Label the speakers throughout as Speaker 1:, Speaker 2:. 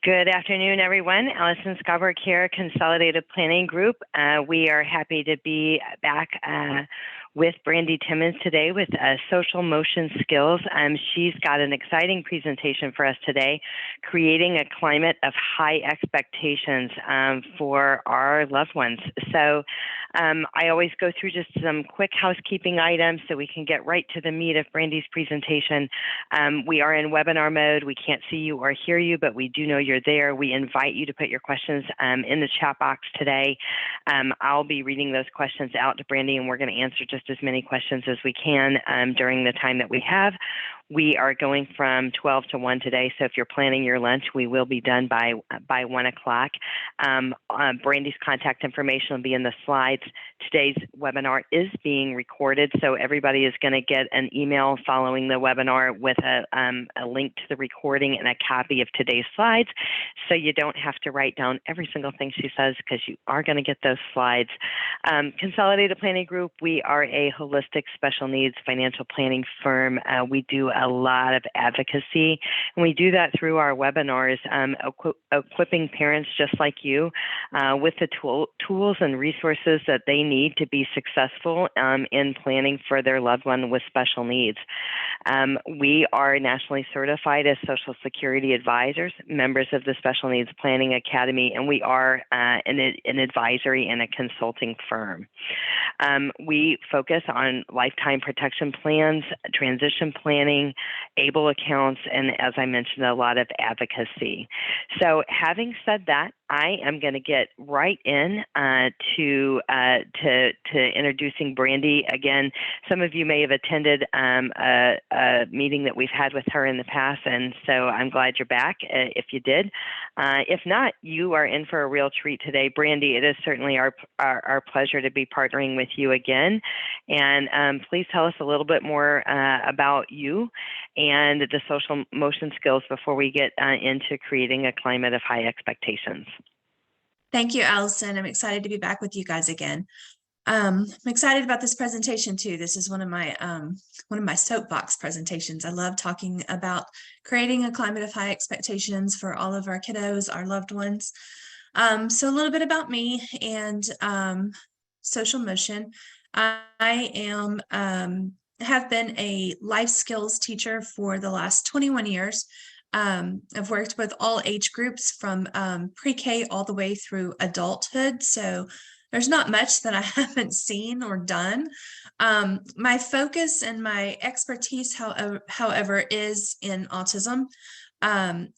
Speaker 1: Good afternoon, everyone. Allison Scarborough here, Consolidated Planning Group. We are happy to be back with Brandi Timmons today with Social Motion Skills. She's got an exciting presentation for us today, creating a climate of high expectations for our loved ones. So I always go through just some quick housekeeping items so we can get right to the meat of Brandi's presentation. We are in webinar mode. We can't see you or hear you, but we do know you're there. We invite you to put your questions in the chat box today. I'll be reading those questions out to Brandi, and we're going to answer just as many questions as we can during the time that we have. We are going from 12 to 1 today, so if you're planning your lunch, we will be done by 1 o'clock. Brandi's contact information will be in the slides. Today's webinar is being recorded, so everybody is going to get an email following the webinar with a link to the recording and a copy of today's slides, so you don't have to write down every single thing she says because you are going to get those slides. Consolidated Planning Group, we are a holistic special needs financial planning firm. We do a lot of advocacy, and we do that through our webinars, equipping parents just like you with the tools and resources that they need to be successful in planning for their loved one with special needs. We are nationally certified as Social Security advisors, members of the Special Needs Planning Academy, and we are an advisory and a consulting firm. We focus on lifetime protection plans, transition planning, ABLE accounts, and as I mentioned, a lot of advocacy. So having said that, I am going to get right in to introducing Brandi. Again, some of you may have attended a meeting that we've had with her in the past, and so I'm glad you're back if you did. If not, you are in for a real treat today. Brandi, it is certainly our pleasure to be partnering with you again. And please tell us a little bit more about you and the social motion skills before we get into creating a climate of high expectations.
Speaker 2: Thank you, Allison. I'm excited to be back with you guys again. I'm excited about this presentation too. This is one of my soapbox presentations. I love talking about creating a climate of high expectations for all of our kiddos, our loved ones. So a little bit about me and Social Motion. I have been a life skills teacher for the last 21 years. I've worked with all age groups from pre-K all the way through adulthood. So there's not much that I haven't seen or done. My focus and my expertise, however, is in autism and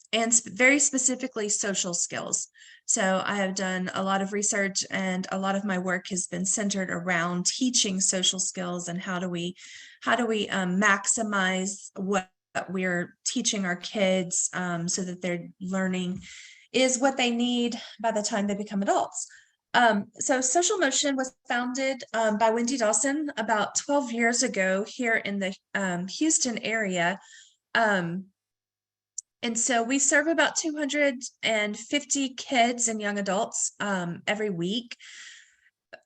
Speaker 2: very specifically social skills. So I have done a lot of research, and a lot of my work has been centered around teaching social skills and how do we maximize what we're teaching our kids so that their learning is what they need by the time they become adults. So Social Motion was founded by Wendy Dawson about 12 years ago here in the Houston area. And so we serve about 250 kids and young adults every week.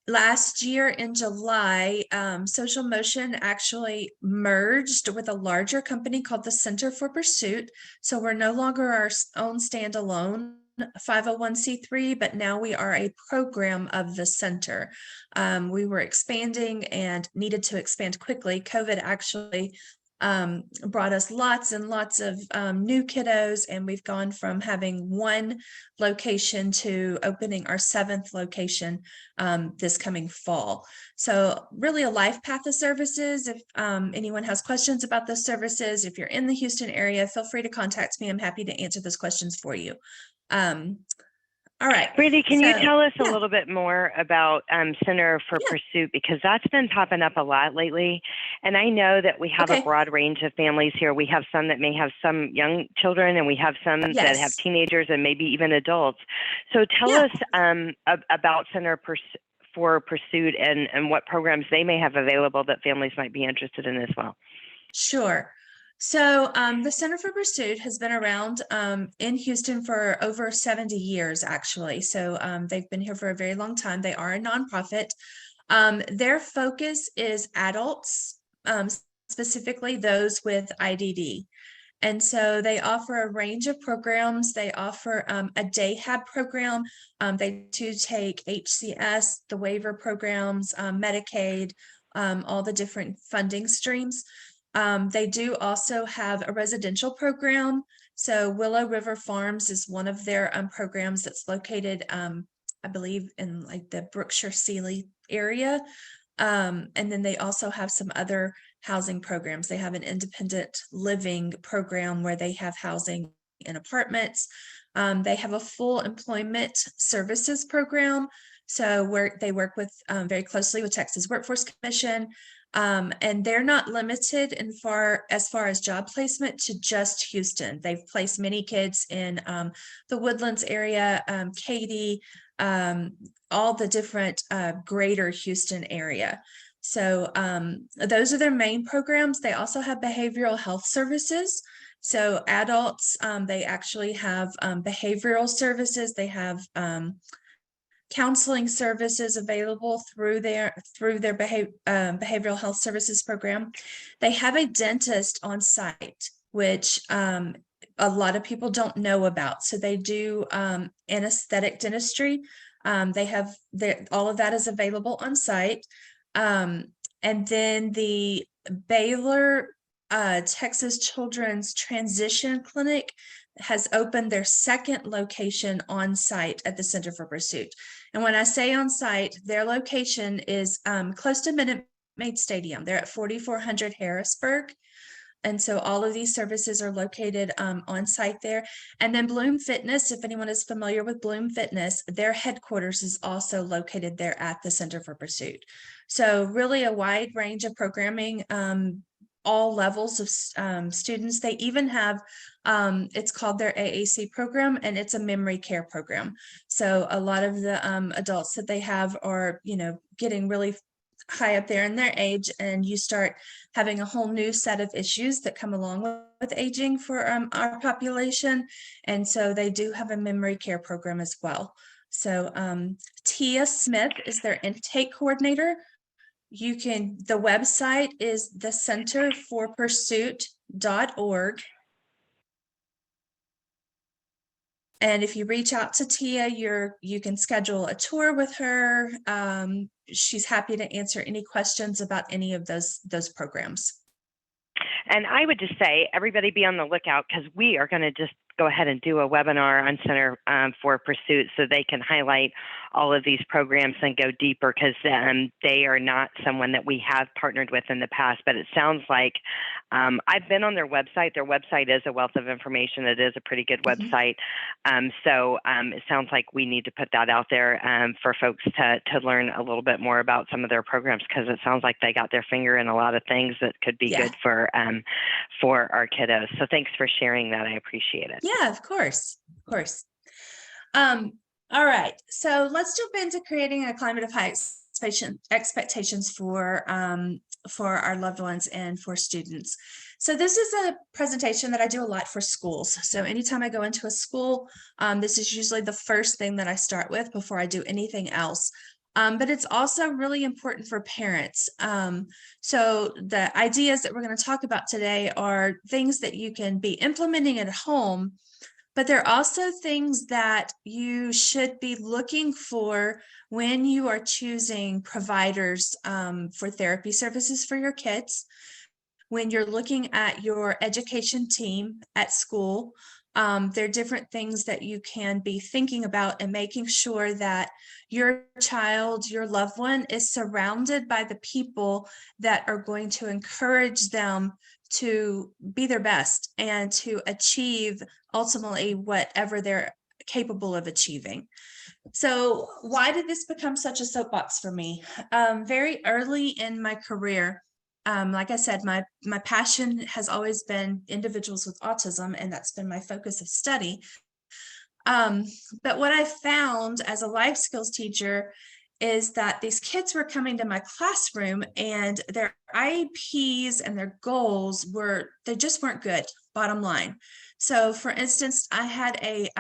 Speaker 2: Last year in July, Social Motion actually merged with a larger company called the Center for Pursuit. So we're no longer our own standalone 501c3, but now we are a program of the center. We were expanding and needed to expand quickly. COVID actually brought us lots and lots of new kiddos, and we've gone from having one location to opening our 7th location this coming fall. So really a life path of services. If anyone has questions about those services, if you're in the Houston area, feel free to contact me. I'm happy to answer those questions for you. All right.
Speaker 1: Brandi, can you tell us a little bit more about Center for Pursuit, because that's been popping up a lot lately. And I know that we have a broad range of families here. We have some that may have some young children, and we have some that have teenagers and maybe even adults. So tell us about Center for Pursuit and what programs they may have available that families might be interested in as well.
Speaker 2: Sure. So the Center for Pursuit has been around in Houston for over 70 years, actually. So they've been here for a very long time. They are a nonprofit. Their focus is adults, specifically those with IDD. And so they offer a range of programs. They offer a day hab program. They do take HCS, the waiver programs, Medicaid, all the different funding streams. They do also have a residential program. So Willow River Farms is one of their programs that's located, I believe, in like the Brookshire Sealy area. And then they also have some other housing programs. They have an independent living program where they have housing in apartments. They have a full employment services program. So where they work with very closely with Texas Workforce Commission. And they're not limited as far as job placement to just Houston. They've placed many kids in the Woodlands area, Katy, all the different greater Houston area. So those are their main programs. They also have behavioral health services. So adults, they actually have behavioral services. They have counseling services available through their behavioral health services program. They have a dentist on site, which a lot of people don't know about. So they do anesthetic dentistry. They have all of that is available on site. And then the Baylor Texas Children's Transition Clinic has opened their second location on site at the Center for Pursuit. And when I say on site, their location is close to Minute Maid Stadium. They're at 4400 Harrisburg. And so all of these services are located on site there. And then Bloom Fitness, if anyone is familiar with Bloom Fitness, their headquarters is also located there at the Center for Pursuit. So really a wide range of programming, all levels of students. They even have, it's called their AAC program, and it's a memory care program. So a lot of the adults that they have are, getting really high up there in their age, and you start having a whole new set of issues that come along with aging for our population. And so they do have a memory care program as well. So Tia Smith is their intake coordinator. The website is thecenterforpursuit.org. And if you reach out to Tia, you can schedule a tour with her. She's happy to answer any questions about any of those programs.
Speaker 1: And I would just say, everybody be on the lookout, because we are going to just go ahead and do a webinar on Center for Pursuit, so they can highlight all of these programs and go deeper, because they are not someone that we have partnered with in the past. But it sounds like I've been on their website. Their website is a wealth of information. It is a pretty good website. So it sounds like we need to put that out there for folks to learn a little bit more about some of their programs, because it sounds like they got their finger in a lot of things that could be good for our kiddos. So thanks for sharing that. I appreciate it.
Speaker 2: Yeah, of course. Of course. All right. So let's jump into creating a climate of high expectations for our loved ones and for students. So this is a presentation that I do a lot for schools. So anytime I go into a school, this is usually the first thing that I start with before I do anything else. But it's also really important for parents. So the ideas that we're going to talk about today are things that you can be implementing at home, but they're also things that you should be looking for when you are choosing providers for therapy services for your kids, when you're looking at your education team at school. There are different things that you can be thinking about and making sure that your child, your loved one, is surrounded by the people that are going to encourage them to be their best and to achieve ultimately whatever they're capable of achieving. So why did this become such a soapbox for me? Very early in my career, like I said, my passion has always been individuals with autism, and that's been my focus of study. But what I found as a life skills teacher is that these kids were coming to my classroom and their IEPs and their goals they just weren't good, bottom line. So for instance, I had a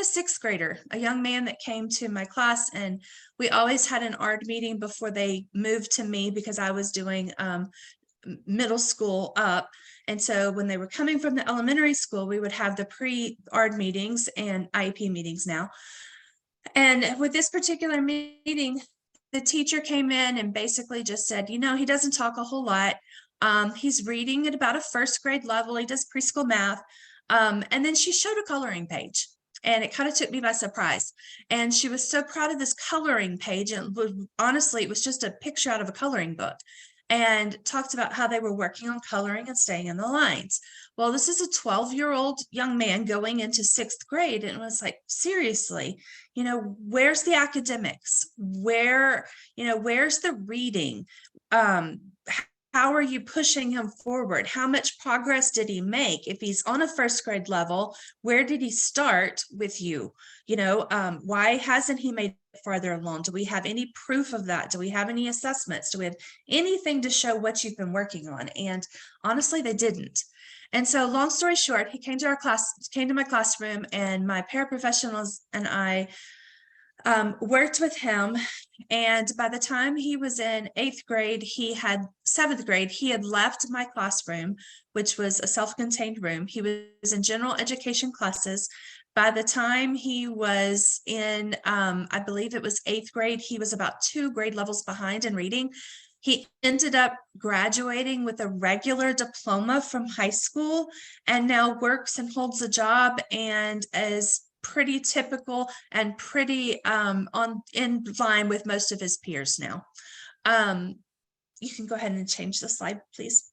Speaker 2: sixth grader, a young man that came to my class, and we always had an ARD meeting before they moved to me, because I was doing middle school up. And so when they were coming from the elementary school, we would have the pre-ARD meetings and IEP meetings now. And with this particular meeting, the teacher came in and basically just said, he doesn't talk a whole lot. He's reading at about a first grade level. He does preschool math. And then she showed a coloring page. And it kind of took me by surprise. And she was so proud of this coloring page. And honestly, it was just a picture out of a coloring book, and talked about how they were working on coloring and staying in the lines. Well, this is a 12-year-old young man going into 6th grade. And it was like, seriously, where's the academics? Where's the reading? How are you pushing him forward? How much progress did he make? If he's on a first grade level, where did he start with you? Why hasn't he made it farther along? Do we have any proof of that? Do we have any assessments? Do we have anything to show what you've been working on? And honestly, they didn't. And so long story short, he came to my classroom, and my paraprofessionals and I worked with him. And by the time he was in 7th grade, he had left my classroom, which was a self-contained room. He was in general education classes. By the time he was in, I believe it was 8th grade, he was about 2 grade levels behind in reading. He ended up graduating with a regular diploma from high school, and now works and holds a job and is pretty typical and pretty in line with most of his peers now. You can go ahead and change the slide, please.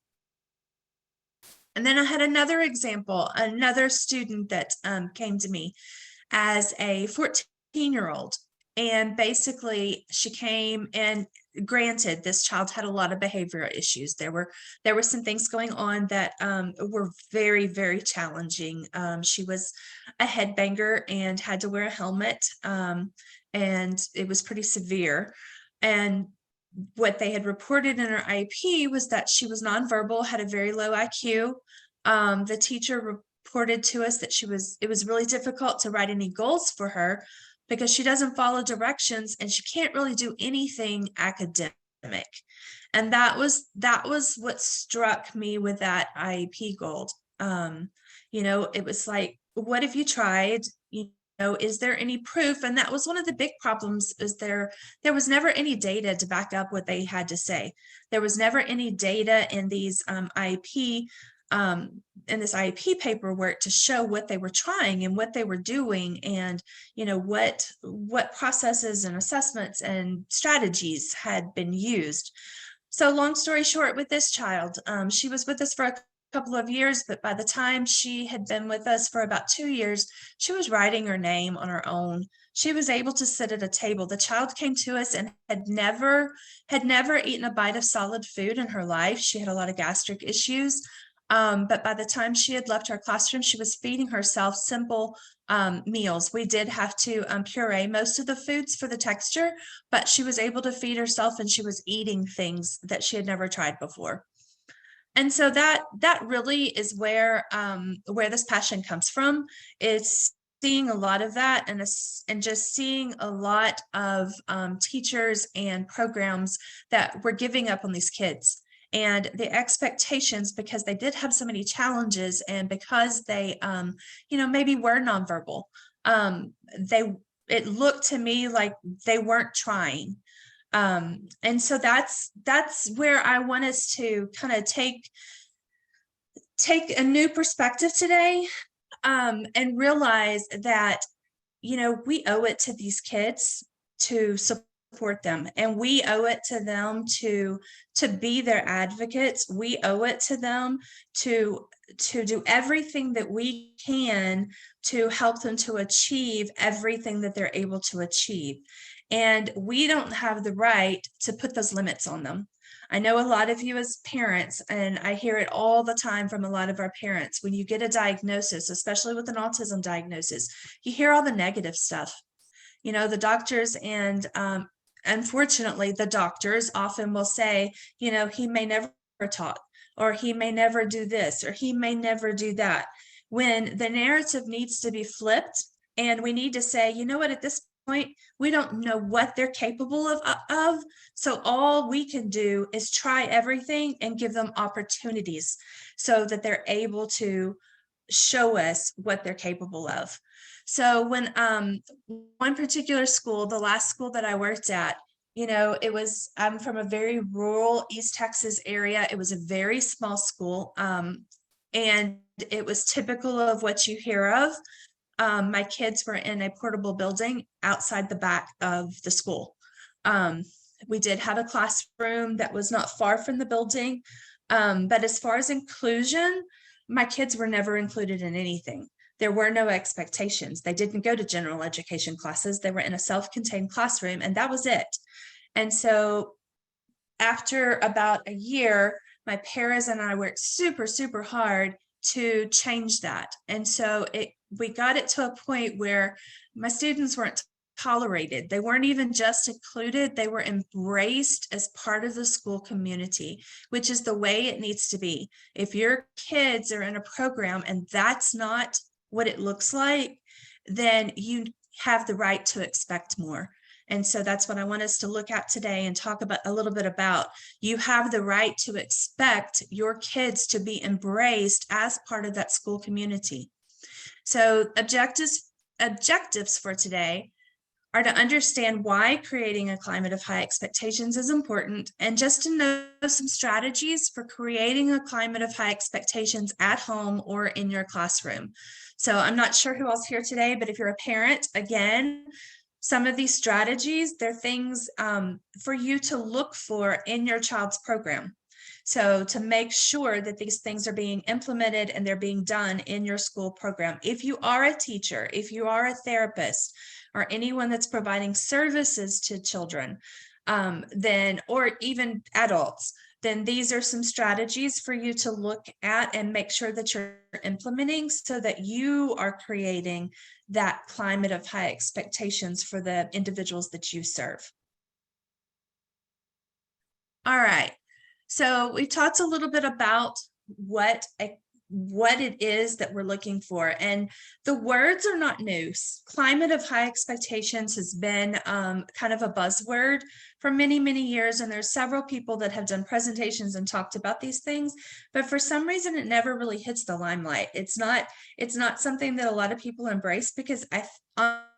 Speaker 2: And then I had another example, another student that came to me as a 14-year-old. And basically she came, and granted, this child had a lot of behavioral issues. There were some things going on that were very, very challenging. She was a headbanger and had to wear a helmet, and it was pretty severe. And what they had reported in her IEP was that she was nonverbal, had a very low IQ. The teacher reported to us that it was really difficult to write any goals for her, because she doesn't follow directions and she can't really do anything academic. And that was what struck me with that IEP goal. It was like, what have you tried? Is there any proof? And that was one of the big problems, is there was never any data to back up what they had to say. There was never any data in these in this IEP paperwork to show what they were trying and what they were doing, and what processes and assessments and strategies had been used. So long story short, with this child, she was with us for a couple of years, but by the time she had been with us for about 2 years, she was writing her name on her own. She was able to sit at a table. The child came to us and had never eaten a bite of solid food in her life. She had a lot of gastric issues. But by the time she had left her classroom, she was feeding herself simple meals. We did have to puree most of the foods for the texture, but she was able to feed herself, and she was eating things that she had never tried before. And so that really is where this passion comes from. It's seeing a lot of that, and just seeing a lot of teachers and programs that were giving up on these kids. And the expectations, because they did have so many challenges, and because they, maybe were nonverbal, it looked to me like they weren't trying. And so that's where I want us to kind of take a new perspective today, and realize that, we owe it to these kids to support them, and we owe it to them to be their advocates. We owe it to them to do everything that we can to help them to achieve everything that they're able to achieve. And we don't have the right to put those limits on them. I know a lot of you as parents, and I hear it all the time from a lot of our parents, when you get a diagnosis, especially with an autism diagnosis, you hear all the negative stuff. The doctors, and unfortunately, the doctors often will say, he may never talk, or he may never do this, or he may never do that, when the narrative needs to be flipped. And we need to say, at this point, we don't know what they're capable of. So all we can do is try everything and give them opportunities so that they're able to show us what they're capable of. So when one particular school, the last school that I worked at, I'm from a very rural East Texas area. It was a very small school. And it was typical of what you hear of. My kids were in a portable building outside the back of the school. We did have a classroom that was not far from the building. But as far as inclusion, my kids were never included in anything. There were no expectations. They didn't go to general education classes. They were in a self-contained classroom, and that was it. And so after about a year, my paras and I worked super, super hard to change that. And so we got it to a point where my students weren't tolerated. They weren't even just included, they were embraced as part of the school community, which is the way it needs to be. If your kids are in a program and that's not what it looks like, then you have the right to expect more. And so that's what I want us to look at today and talk about a little bit about. You have the right to expect your kids to be embraced as part of that school community. So objectives for today are to understand why creating a climate of high expectations is important, and just to know some strategies for creating a climate of high expectations at home or in your classroom. So I'm not sure who else here today, but if you're a parent, again, some of these strategies, they're things for you to look for in your child's program. So to make sure that these things are being implemented and they're being done in your school program. If you are a teacher, if you are a therapist, or anyone that's providing services to children, or even adults, then these are some strategies for you to look at and make sure that you're implementing so that you are creating that climate of high expectations for the individuals that you serve. All right, so we talked a little bit about what it is that we're looking for, and the words are not new. Climate of high expectations has been kind of a buzzword for many, many years, and there's several people that have done presentations and talked about these things, but for some reason it never really hits the limelight. It's not something that a lot of people embrace, because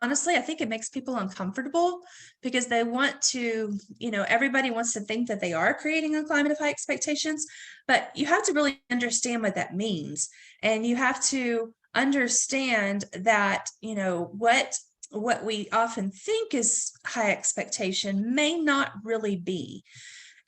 Speaker 2: honestly, I think it makes people uncomfortable, because they want to, everybody wants to think that they are creating a climate of high expectations, but you have to really understand what that means. And you have to understand that, what we often think is high expectation may not really be.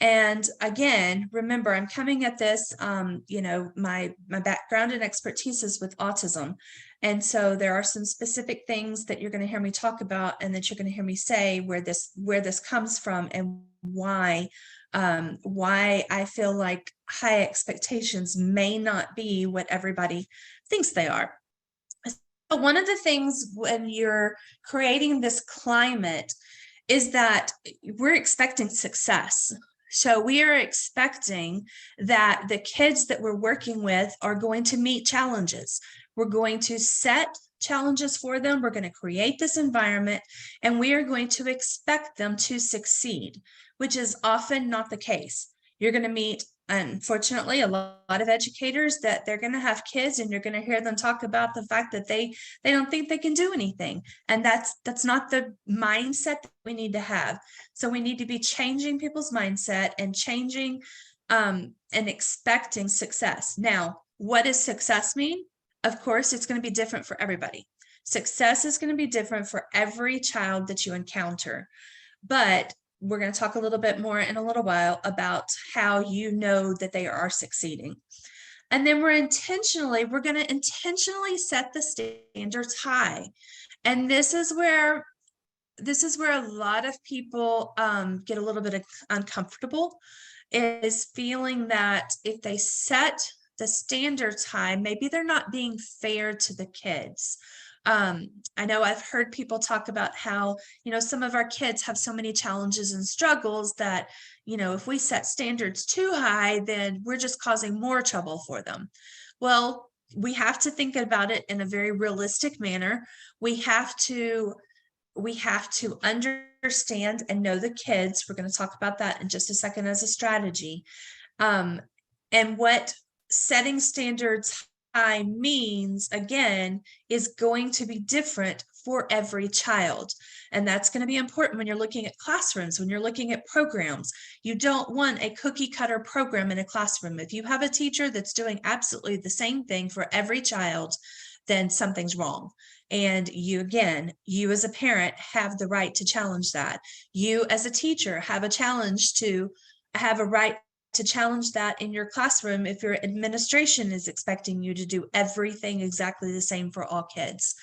Speaker 2: And again, remember, I'm coming at this, my background and expertise is with autism. And so there are some specific things that you're going to hear me talk about, and that you're going to hear me say where this comes from, and why I feel like high expectations may not be what everybody thinks they are. So one of the things when you're creating this climate is that we're expecting success. So we are expecting that the kids that we're working with are going to meet challenges. We're going to set challenges for them. We're going to create this environment, and we are going to expect them to succeed, which is often not the case. You're going to meet, unfortunately, a lot of educators that they're going to have kids, and you're going to hear them talk about the fact that they don't think they can do anything. And that's not the mindset that we need to have. So we need to be changing people's mindset and changing and expecting success. Now, what does success mean? Of course, it's going to be different for everybody. Success is going to be different for every child that you encounter. But we're going to talk a little bit more in a little while about how you know that they are succeeding. And then we're going to intentionally set the standards high. And this is where a lot of people get a little bit uncomfortable, is feeling that if they set the standards high, maybe they're not being fair to the kids. I know I've heard people talk about how, some of our kids have so many challenges and struggles that, if we set standards too high, then we're just causing more trouble for them. Well, we have to think about it in a very realistic manner. We have to we have to understand and know the kids. We're going to talk about that in just a second as a strategy. And what setting standards high means, again, is going to be different for every child. And that's going to be important when you're looking at classrooms, when you're looking at programs. You don't want a cookie cutter program in a classroom. If you have a teacher that's doing absolutely the same thing for every child, then something's wrong. And you, again, you as a parent have the right to challenge that. You as a teacher have a right to challenge that in your classroom if your administration is expecting you to do everything exactly the same for all kids.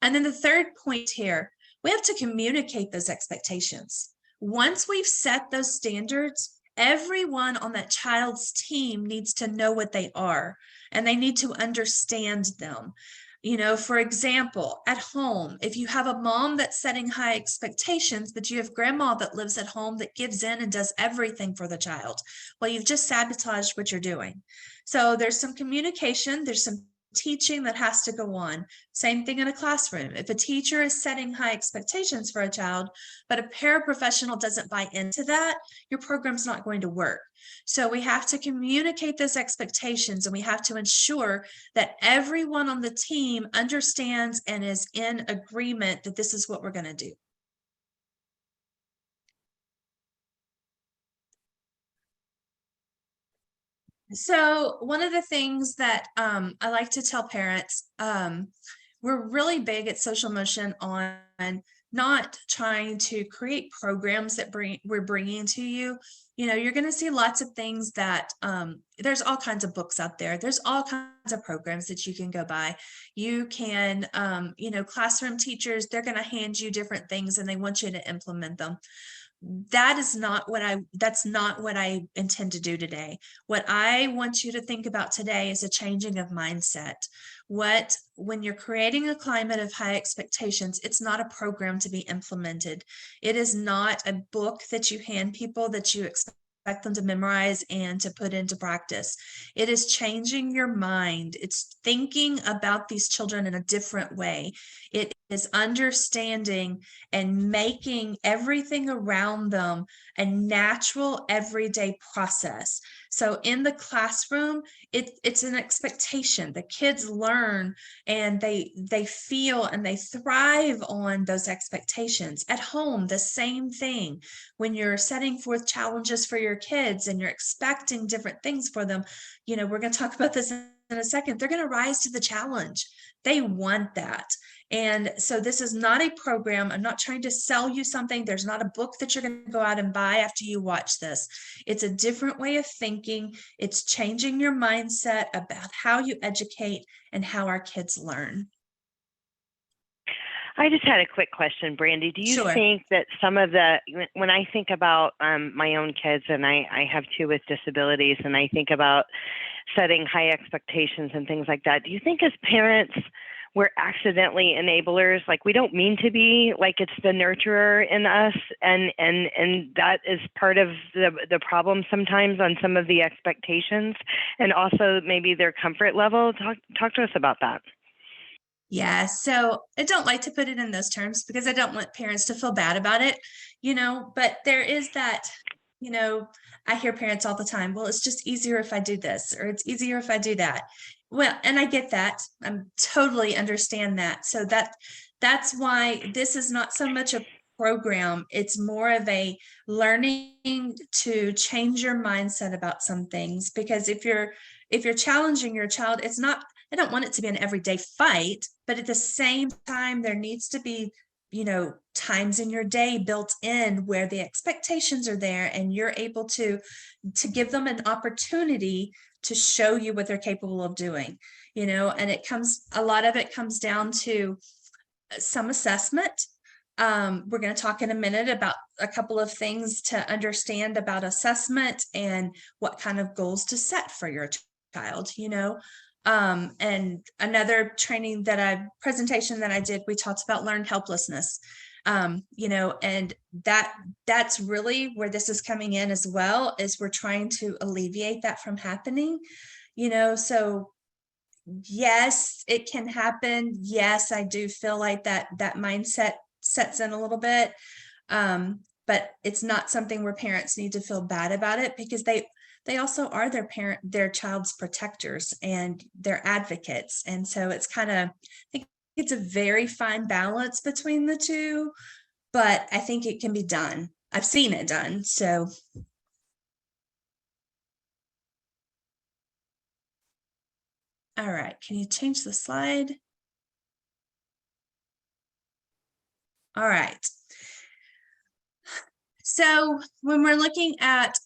Speaker 2: And then the third point here, we have to communicate those expectations. Once we've set those standards, everyone on that child's team needs to know what they are, and they need to understand them. You know, for example, at home, if you have a mom that's setting high expectations, but you have grandma that lives at home that gives in and does everything for the child, well, you've just sabotaged what you're doing. So there's some communication, there's some teaching that has to go on. Same thing in a classroom. If a teacher is setting high expectations for a child, but a paraprofessional doesn't buy into that, your program's not going to work. So we have to communicate those expectations, and we have to ensure that everyone on the team understands and is in agreement that this is what we're going to do. So one of the things that I like to tell parents, we're really big at Social Motion on not trying to create programs that we're bringing to you. You know, you're going to see lots of things that there's all kinds of books out there. There's all kinds of programs that you can go buy. You can, you know, classroom teachers, they're going to hand you different things and they want you to implement them. That's not what I intend to do today. What I want you to think about today is a changing of mindset. When you're creating a climate of high expectations, it's not a program to be implemented. It is not a book that you hand people that you expect them to memorize and to put into practice. It is changing your mind. It's thinking about these children in a different way. It is understanding and making everything around them a natural everyday process. So in the classroom, it's an expectation. The kids learn and they feel and they thrive on those expectations. At home, the same thing. When you're setting forth challenges for your kids and you're expecting different things for them, you know, we're going to talk about this in a second. They're going to rise to the challenge. They want that. And so this is not a program. I'm not trying to sell you something. There's not a book that you're going to go out and buy after you watch this. It's a different way of thinking. It's changing your mindset about how you educate and how our kids learn.
Speaker 1: I just had a quick question, Brandi. Do you
Speaker 2: Sure.
Speaker 1: think that when I think about my own kids, and I have two with disabilities, and I think about setting high expectations and things like that, do you think as parents, we're accidentally enablers? Like, we don't mean to be, like it's the nurturer in us, and that is part of the problem sometimes on some of the expectations, and also maybe their comfort level. Talk to us about that.
Speaker 2: Yeah, so I don't like to put it in those terms because I don't want parents to feel bad about it, you know, but there is that, you know, I hear parents all the time, well, it's just easier if I do this, or it's easier if I do that. Well, and I get that. I'm totally understand that. So that's why this is not so much a program. It's more of a learning to change your mindset about some things, because if you're challenging your child, it's not, I don't want it to be an everyday fight, but at the same time, there needs to be, you know, times in your day built in where the expectations are there and you're able to give them an opportunity to show you what they're capable of doing, you know, and a lot of it comes down to some assessment. We're going to talk in a minute about a couple of things to understand about assessment and what kind of goals to set for your child, you know. And another presentation that I did, we talked about learned helplessness, you know, and that's really where this is coming in as well, is we're trying to alleviate that from happening, you know. So yes, it can happen. Yes, I do feel like that mindset sets in a little bit. But it's not something where parents need to feel bad about it, because they also are their child's protectors and their advocates. And so it's kind of, I think it's a very fine balance between the two, but I think it can be done. I've seen it done. So all right, can you change the slide? All right. So when we're looking at,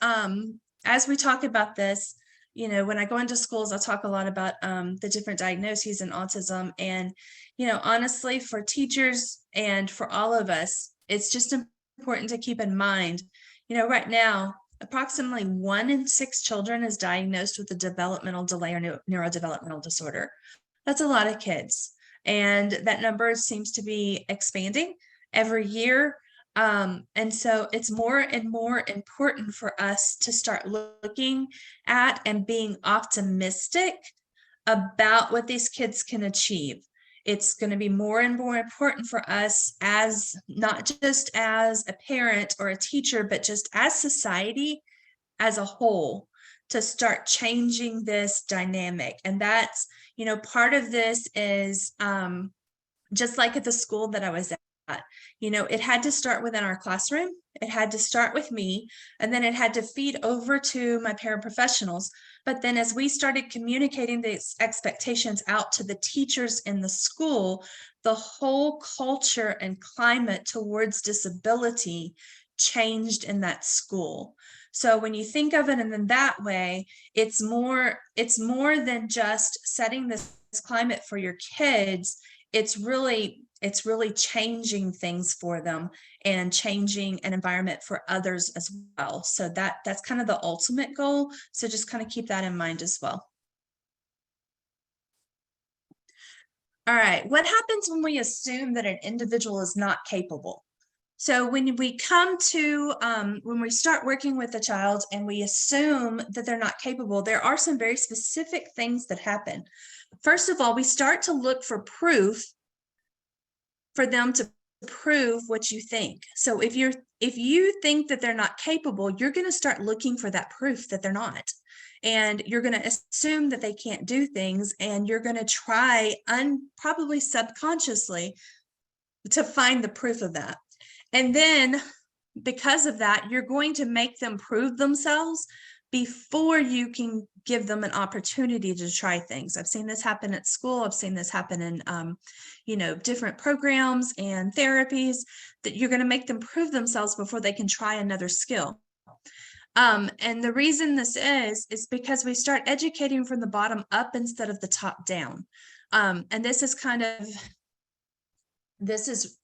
Speaker 2: as we talk about this, when I go into schools, I'll talk a lot about the different diagnoses in autism. And, honestly, for teachers and for all of us, it's just important to keep in mind, right now, approximately 1 in 6 children is diagnosed with a developmental delay or neurodevelopmental disorder. That's a lot of kids. And that number seems to be expanding every year. And so it's more and more important for us to start looking at and being optimistic about what these kids can achieve. It's going to be more and more important for us, as not just as a parent or a teacher, but just as society as a whole, to start changing this dynamic. And that's, part of this is just like at the school that I was at, it had to start within our classroom. It had to start with me, and then it had to feed over to my paraprofessionals. But then as we started communicating these expectations out to the teachers in the school, the whole culture and climate towards disability changed in that school. So when you think of it in that way, it's more than just setting this climate for your kids. It's really changing things for them and changing an environment for others as well. So that's kind of the ultimate goal. So just kind of keep that in mind as well. All right, what happens when we assume that an individual is not capable? So when we come to, when we start working with a child and we assume that they're not capable, there are some very specific things that happen. First of all, we start to look for proof for them to prove what you think. So if you think that they're not capable, you're going to start looking for that proof that they're not. And you're going to assume that they can't do things, and you're going to try, probably subconsciously, to find the proof of that. And then because of that, you're going to make them prove themselves before you can give them an opportunity to try things. I've seen this happen at school. I've seen this happen in, different programs and therapies, that you're going to make them prove themselves before they can try another skill. And the reason this is because we start educating from the bottom up instead of the top down. And this is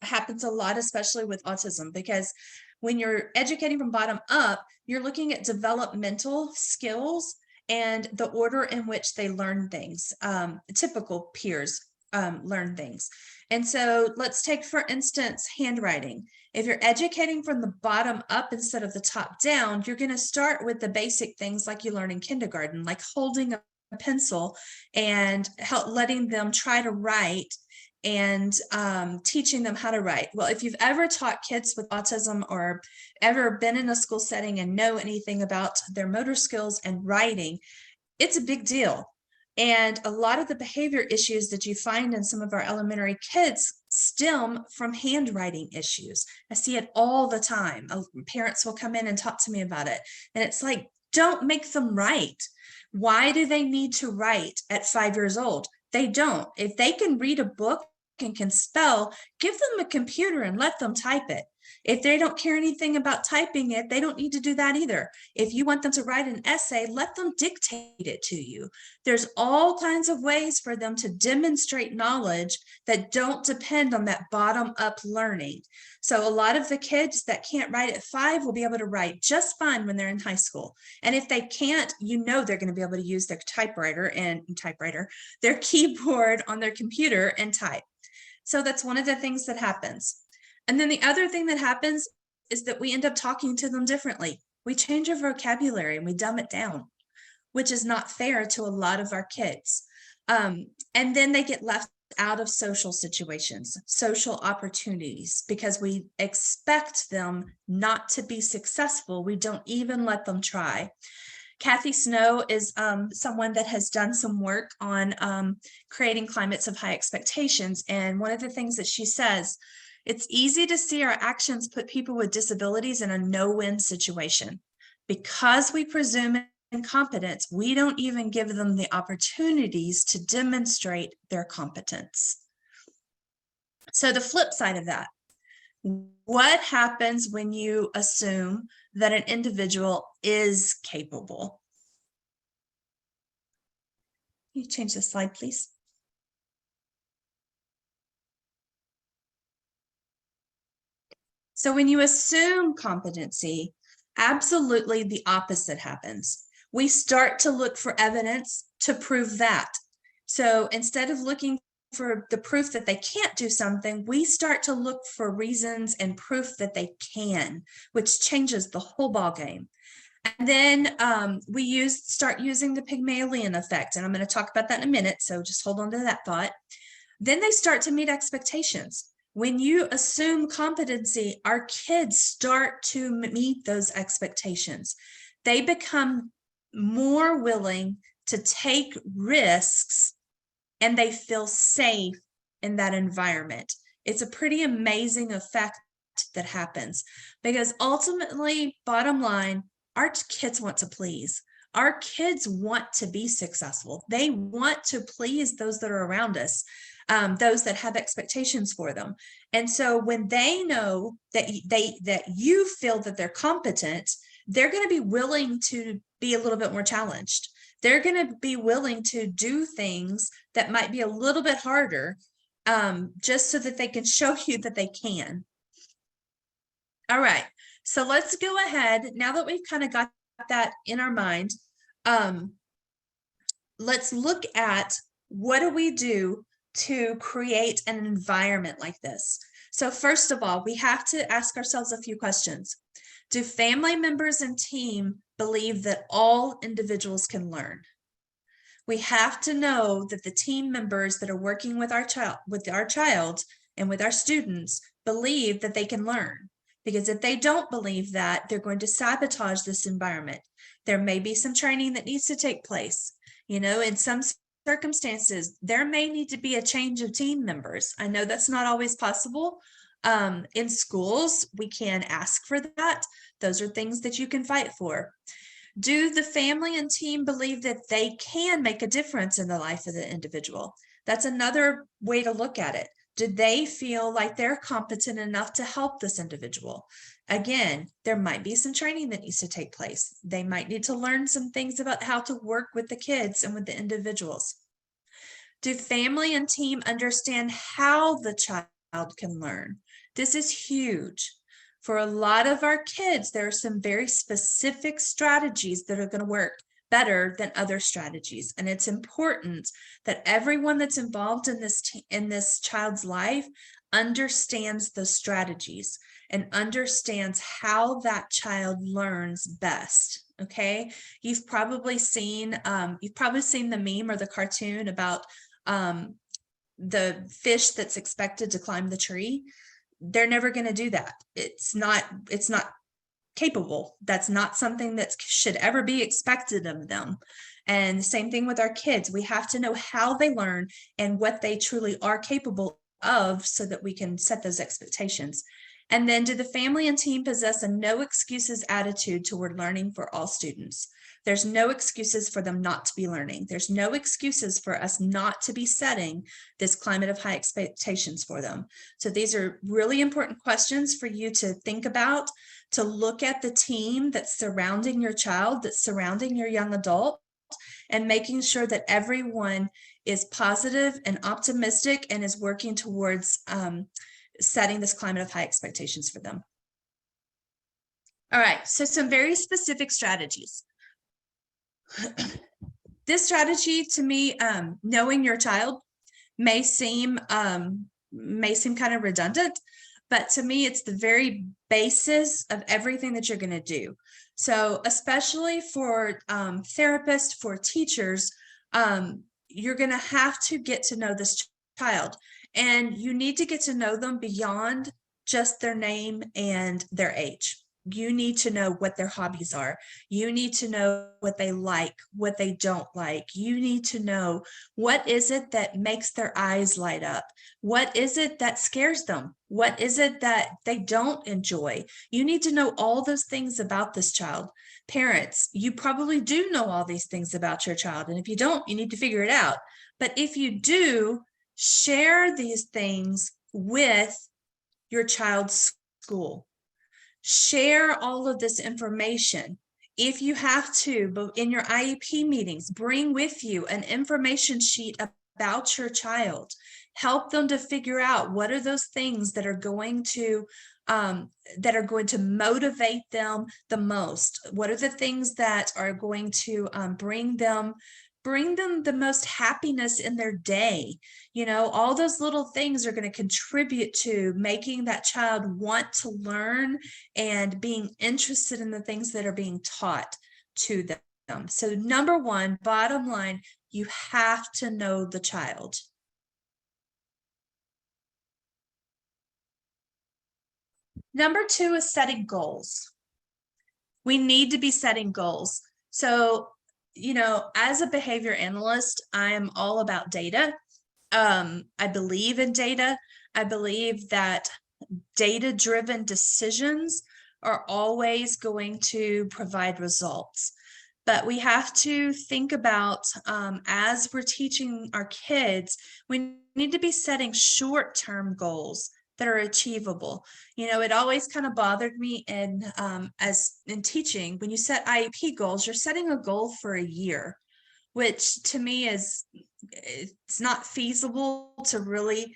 Speaker 2: happens a lot, especially with autism, because when you're educating from bottom up, you're looking at developmental skills and the order in which they learn things. Typical peers learn things. And so let's take, for instance, handwriting. If you're educating from the bottom up instead of the top down, you're going to start with the basic things like you learn in kindergarten, like holding a pencil and letting them try to write, and teaching them how to write. Well, if you've ever taught kids with autism or ever been in a school setting and know anything about their motor skills and writing, it's a big deal. And a lot of the behavior issues that you find in some of our elementary kids stem from handwriting issues. I see it all the time. Parents will come in and talk to me about it. And it's like, don't make them write. Why do they need to write at 5 years old? They don't. If they can read a book and can spell, give them a computer and let them type it. If they don't care anything about typing it, they don't need to do that either. If you want them to write an essay, let them dictate it to you. There's all kinds of ways for them to demonstrate knowledge that don't depend on that bottom-up learning. So a lot of the kids that can't write at 5 will be able to write just fine when they're in high school. And if they can't, they're going to be able to use their their keyboard on their computer and type. So that's one of the things that happens. And then the other thing that happens is that we end up talking to them differently. We change our vocabulary and we dumb it down, which is not fair to a lot of our kids. And then they get left out of social situations, social opportunities, because we expect them not to be successful. We don't even let them try. Kathy Snow is someone that has done some work on creating climates of high expectations. And one of the things that she says, it's easy to see our actions put people with disabilities in a no-win situation. Because we presume incompetence, we don't even give them the opportunities to demonstrate their competence. So the flip side of that, what happens when you assume that an individual is capable? Can you change the slide, please? So when you assume competency, absolutely the opposite happens. We start to look for evidence to prove that. So instead of looking for the proof that they can't do something, we start to look for reasons and proof that they can, which changes the whole ballgame. And then we start using the Pygmalion effect, and I'm going to talk about that in a minute, so just hold on to that thought. Then they start to meet expectations. When you assume competency, our kids start to meet those expectations. They become more willing to take risks, and they feel safe in that environment. It's a pretty amazing effect that happens, because ultimately, bottom line, our kids want to please. Our kids want to be successful. They want to please those that are around us, those that have expectations for them. And so when they know that you feel that they're competent, they're going to be willing to be a little bit more challenged. They're going to be willing to do things that might be a little bit harder, just so that they can show you that they can. All right, so let's go ahead. Now that we've kind of got that in our mind, let's look at what do we do to create an environment like this. So first of all, we have to ask ourselves a few questions. Do family members and team believe that all individuals can learn? We have to know that the team members that are working with our child and with our students believe that they can learn. Because if they don't believe that, they're going to sabotage this environment. There may be some training that needs to take place. You know, in some circumstances, there may need to be a change of team members. I know that's not always possible. In schools, we can ask for that. Those are things that you can fight for. Do the family and team believe that they can make a difference in the life of the individual? That's another way to look at it. Do they feel like they're competent enough to help this individual? Again, there might be some training that needs to take place. They might need to learn some things about how to work with the kids and with the individuals. Do family and team understand how the child can learn? This is huge. For a lot of our kids, there are some very specific strategies that are going to work better than other strategies. And it's important that everyone that's involved in this child's life understands the strategies and understands how that child learns best. Okay, you've probably seen the meme or the cartoon about the fish that's expected to climb the tree. They're never going to do that. It's not capable. That's not something that should ever be expected of them. And the same thing with our kids. We have to know how they learn and what they truly are capable of so that we can set those expectations. And then, do the family and team possess a no excuses attitude toward learning for all students? There's no excuses for them not to be learning. There's no excuses for us not to be setting this climate of high expectations for them. So these are really important questions for you to think about, to look at the team that's surrounding your child, that's surrounding your young adult, and making sure that everyone is positive and optimistic and is working towards setting this climate of high expectations for them. All right, so some very specific strategies. This strategy to me, knowing your child, may seem kind of redundant, but to me, it's the very basis of everything that you're going to do. So especially for therapists, for teachers, you're going to have to get to know this child, and you need to get to know them beyond just their name and their age. You need to know what their hobbies are. You need to know what they like, what they don't like. You need to know what is it that makes their eyes light up? What is it that scares them? What is it that they don't enjoy? You need to know all those things about this child. Parents, you probably do know all these things about your child. And if you don't, you need to figure it out. But if you do, share these things with your child's school. Share all of this information. If you have to, but in your IEP meetings, bring with you an information sheet about your child. Help them to figure out what are those things that are going to motivate them the most. What are the things that are going to bring them the most happiness in their day? You know, all those little things are going to contribute to making that child want to learn and being interested in the things that are being taught to them. So number one, bottom line, you have to know the child. Number two is setting goals. We need to be setting goals. So, you know, as a behavior analyst, I'm all about data. I believe in data. I believe that data-driven decisions are always going to provide results. But we have to think about, as we're teaching our kids, we need to be setting short-term goals that are achievable. You know, it always kind of bothered me as in teaching, when you set IEP goals, you're setting a goal for a year, which to me it's not feasible to really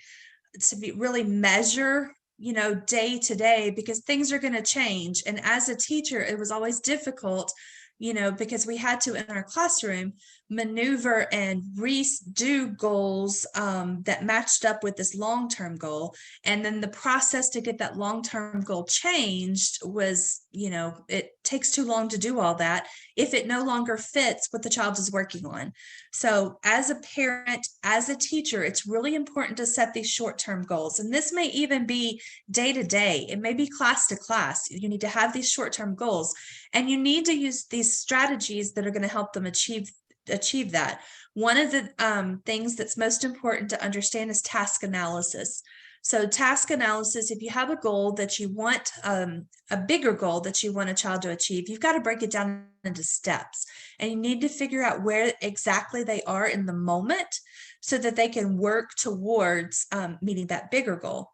Speaker 2: measure, you know, day to day, because things are going to change. And as a teacher, it was always difficult, you know, because we had to, in our classroom, maneuver and redo goals that matched up with this long-term goal. And then the process to get that long-term goal changed was, you know, it takes too long to do all that if it no longer fits what the child is working on. So as a parent, as a teacher, it's really important to set these short-term goals. And this may even be day to day. It may be class to class. You need to have these short-term goals, and you need to use these strategies that are going to help them achieve that. One of the things that's most important to understand is task analysis. So task analysis, if you have a goal that you want, a bigger goal that you want a child to achieve, you've got to break it down into steps. And you need to figure out where exactly they are in the moment so that they can work towards meeting that bigger goal.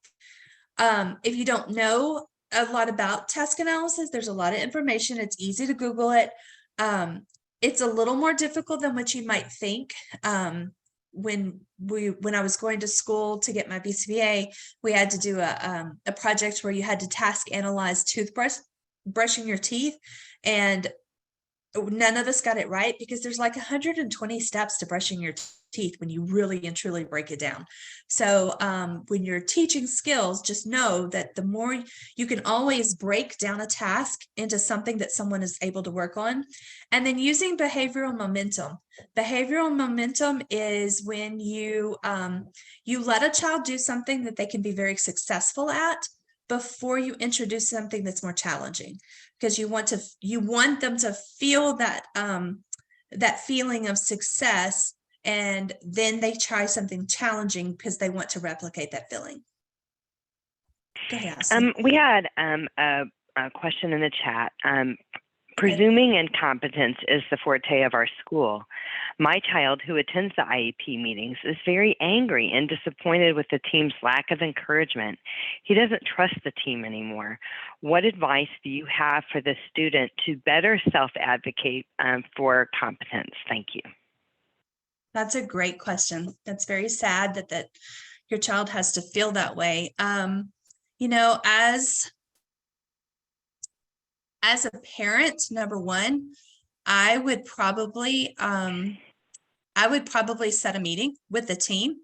Speaker 2: If you don't know a lot about task analysis, there's a lot of information. It's easy to Google it. It's a little more difficult than what you might think. When I was going to school to get my BCBA, we had to do a project where you had to task analyze brushing your teeth, and none of us got it right because there's like 120 steps to brushing your teeth when you really and truly break it down. So when you're teaching skills, just know that the more you can always break down a task into something that someone is able to work on. And then using behavioral momentum. Behavioral momentum is when you let a child do something that they can be very successful at before you introduce something that's more challenging, because you want them to feel that that feeling of success, and then they try something challenging because they want to replicate that feeling. Go ahead, Allison.
Speaker 1: We had a question in the chat. Presuming incompetence is the forte of our school. My child, who attends the IEP meetings, is very angry and disappointed with the team's lack of encouragement. He doesn't trust the team anymore. What advice do you have for the student to better self-advocate for competence? Thank you.
Speaker 2: That's a great question. That's very sad that your child has to feel that way. You know, as a parent, number one, I would probably set a meeting with the team.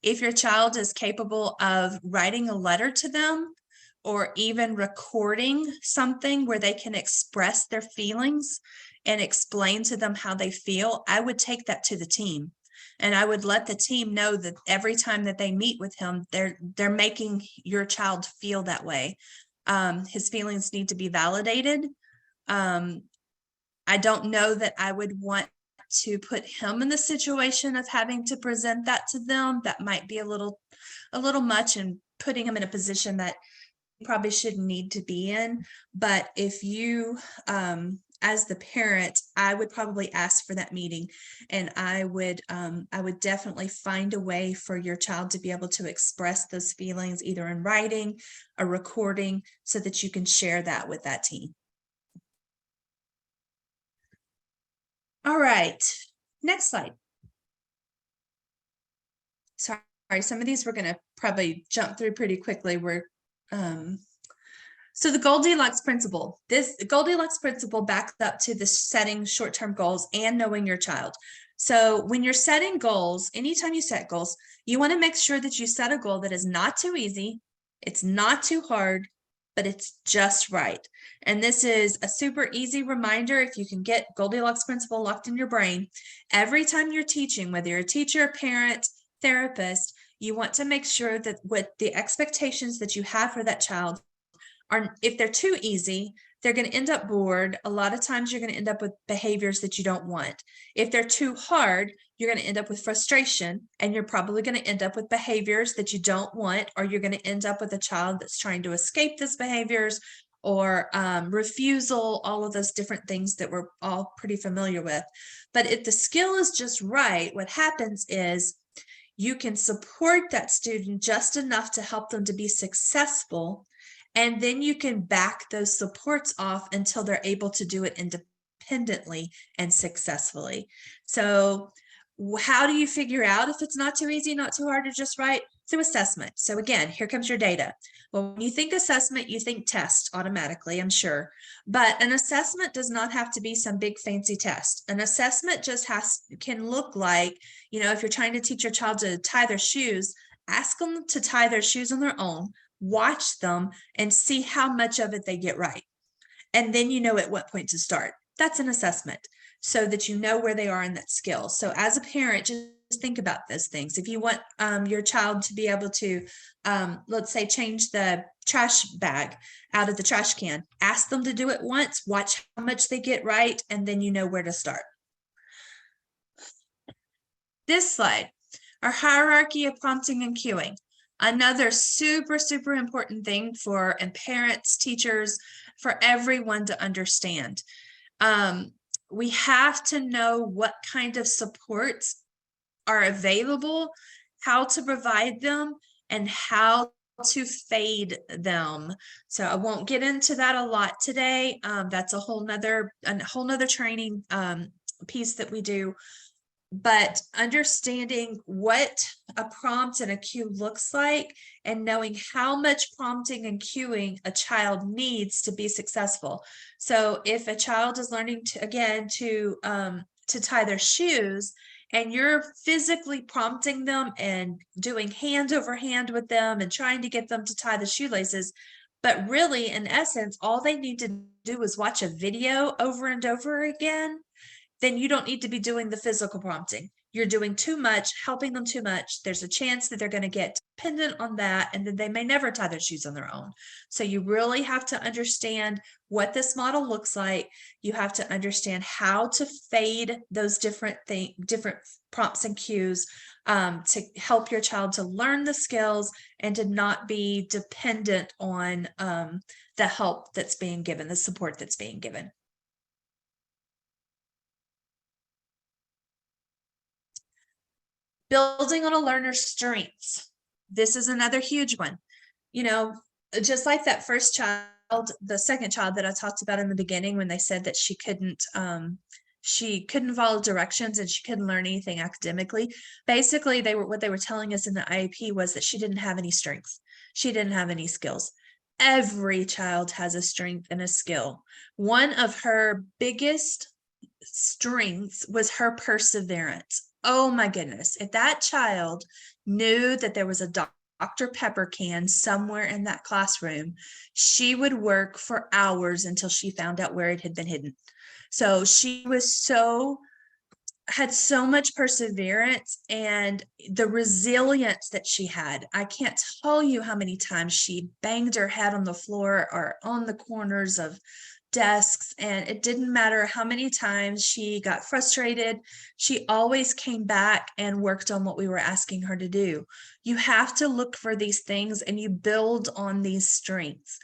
Speaker 2: If your child is capable of writing a letter to them or even recording something where they can express their feelings and explain to them how they feel, I would take that to the team. And I would let the team know that every time that they meet with him, they're making your child feel that way. His feelings need to be validated. I don't know that I would want to put him in the situation of having to present that to them. That might be a little much, and putting him in a position that he probably shouldn't need to be in. But if you, as the parent, I would probably ask for that meeting, and I would definitely find a way for your child to be able to express those feelings, either in writing, a recording, so that you can share that with that team. All right, next slide. Sorry, some of these we're going to probably jump through pretty quickly. So the Goldilocks principle. This Goldilocks principle backs up to the setting short-term goals and knowing your child. So when you're setting goals, anytime you set goals, you want to make sure that you set a goal that is not too easy, it's not too hard, but it's just right. And this is a super easy reminder. If you can get Goldilocks principle locked in your brain, every time you're teaching, whether you're a teacher, parent, therapist, you want to make sure that what the expectations that you have for that child are, if they're too easy, they're going to end up bored. A lot of times you're going to end up with behaviors that you don't want. If they're too hard, you're going to end up with frustration, and you're probably going to end up with behaviors that you don't want, or you're going to end up with a child that's trying to escape those behaviors, or refusal, all of those different things that we're all pretty familiar with. But if the skill is just right, what happens is you can support that student just enough to help them to be successful, and then you can back those supports off until they're able to do it independently and successfully. So how do you figure out if it's not too easy, not too hard, or just right? Through assessment. So again, here comes your data. Well, when you think assessment, you think test automatically, I'm sure. But an assessment does not have to be some big fancy test. An assessment just can look like, if you're trying to teach your child to tie their shoes, ask them to tie their shoes on their own, watch them, and see how much of it they get right. And then you know at what point to start. That's an assessment, so that you know where they are in that skill. So as a parent, just think about those things. If you want your child to be able to, let's say, change the trash bag out of the trash can, ask them to do it once, watch how much they get right, and then you know where to start. This slide, our hierarchy of prompting and cueing. Another super, super important thing for parents, teachers, for everyone to understand. We have to know what kind of supports are available, how to provide them, and how to fade them. So I won't get into that a lot today. That's a whole nother training piece that we do. But understanding what a prompt and a cue looks like, and knowing how much prompting and cueing a child needs to be successful. So if a child is learning to tie their shoes, and you're physically prompting them and doing hand over hand with them and trying to get them to tie the shoelaces, but really, in essence, all they need to do is watch a video over and over again, then you don't need to be doing the physical prompting. You're doing too much, helping them too much. There's a chance that they're going to get dependent on that, and then they may never tie their shoes on their own. So you really have to understand what this model looks like. You have to understand how to fade those different prompts and cues to help your child to learn the skills and to not be dependent on the help that's being given, the support that's being given. Building on a learner's strengths. This is another huge one. Just like that first child, the second child that I talked about in the beginning, when they said that she couldn't follow directions and she couldn't learn anything academically. Basically, what they were telling us in the IEP was that she didn't have any strengths. She didn't have any skills. Every child has a strength and a skill. One of her biggest strengths was her perseverance. Oh my goodness. If that child knew that there was a Dr. Pepper can somewhere in that classroom, she would work for hours until she found out where it had been hidden. So she was so had so much perseverance and the resilience that she had. I can't tell you how many times she banged her head on the floor or on the corners of desks, and it didn't matter how many times she got frustrated. She always came back and worked on what we were asking her to do. You have to look for these things and you build on these strengths.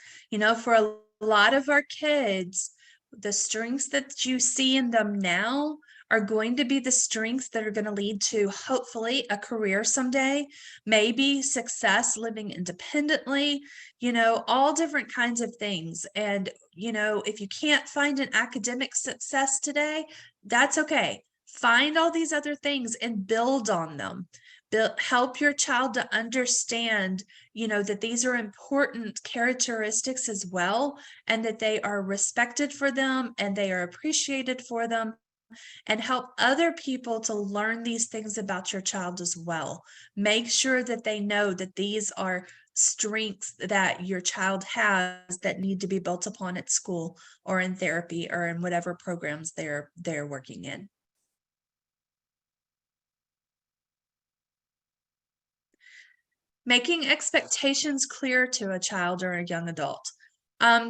Speaker 2: For a lot of our kids, the strengths that you see in them now are going to be the strengths that are going to lead to hopefully a career someday, maybe success living independently, all different kinds of things. And, if you can't find an academic success today, that's okay. Find all these other things and build on them. Help your child to understand, that these are important characteristics as well, and that they are respected for them and they are appreciated for them, and help other people to learn these things about your child as well. Make sure that they know that these are strengths that your child has that need to be built upon at school or in therapy or in whatever programs they're working in. Making expectations clear to a child or a young adult.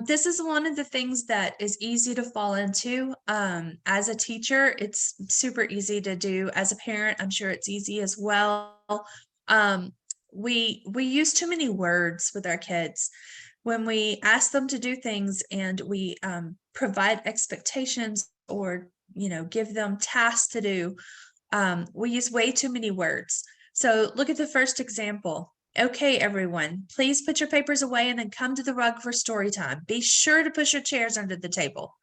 Speaker 2: This is one of the things that is easy to fall into. As a teacher, it's super easy to do. As a parent, I'm sure it's easy as well. We use too many words with our kids. When we ask them to do things and we provide expectations or give them tasks to do, we use way too many words. So look at the first example. Okay, everyone, please put your papers away and then come to the rug for story time. Be sure to push your chairs under the table.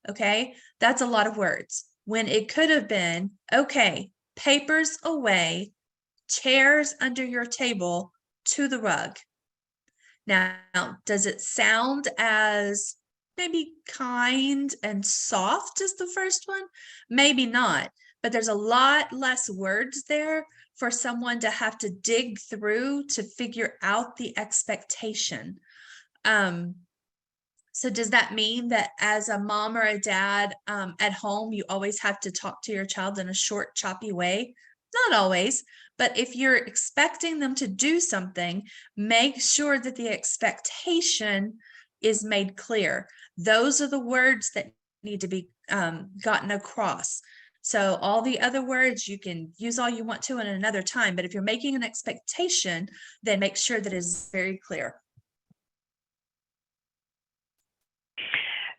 Speaker 2: Okay, that's a lot of words. When it could have been, okay, papers away, chairs under your table, to the rug. Now, does it sound as maybe kind and soft as the first one? Maybe not, but there's a lot less words there for someone to have to dig through to figure out the expectation. So does that mean that as a mom or a dad at home, you always have to talk to your child in a short, choppy way? Not always, but if you're expecting them to do something, make sure that the expectation is made clear. Those are the words that need to be gotten across. So all the other words you can use all you want to in another time, but if you're making an expectation, then make sure that it is very clear.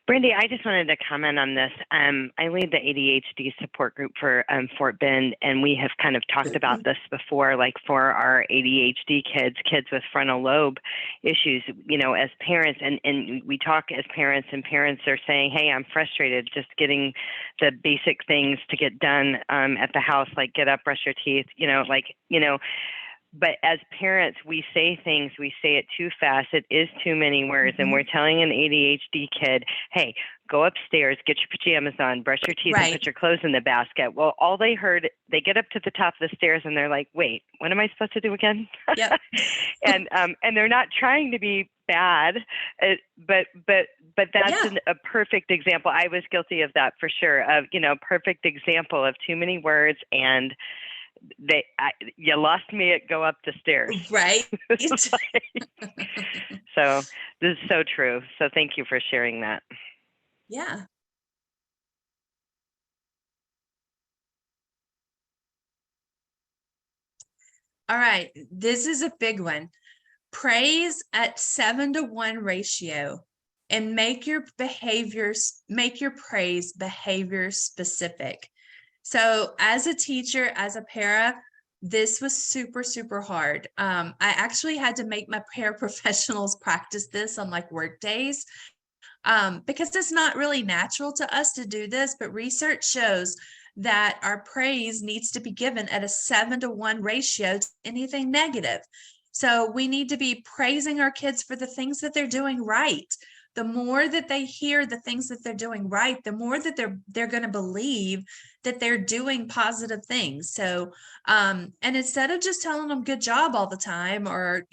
Speaker 1: Brandi, I just wanted to comment on this. I lead the ADHD support group for Fort Bend, and we have kind of talked about this before, like for our ADHD kids with frontal lobe issues, as parents, and we talk as parents, and parents are saying, hey, I'm frustrated just getting the basic things to get done at the house, like get up, brush your teeth, but as parents, we say it too fast. It is too many words. And we're telling an ADHD kid, hey, go upstairs, get your pajamas on, brush your teeth, and put your clothes in the basket. Well, all they heard, they get up to the top of the stairs and they're like, wait, what am I supposed to do again?
Speaker 2: Yep.
Speaker 1: and they're not trying to be bad, but that's a perfect example. I was guilty of that for sure, of, perfect example of too many words, and you lost me at go up the stairs.
Speaker 2: Right.
Speaker 1: So this is so true. So thank you for sharing that.
Speaker 2: Yeah. All right. This is a big one. Praise at 7-to-1 ratio, and make your praise behavior specific. So as a teacher, as a para, this was super, super hard. I actually had to make my paraprofessionals practice this on like work days because it's not really natural to us to do this, but research shows that our praise needs to be given at a 7-to-1 ratio to anything negative. So we need to be praising our kids for the things that they're doing right. The more that they hear the things that they're doing right, the more that they're going to believe that they're doing positive things. So, and instead of just telling them good job all the time, or,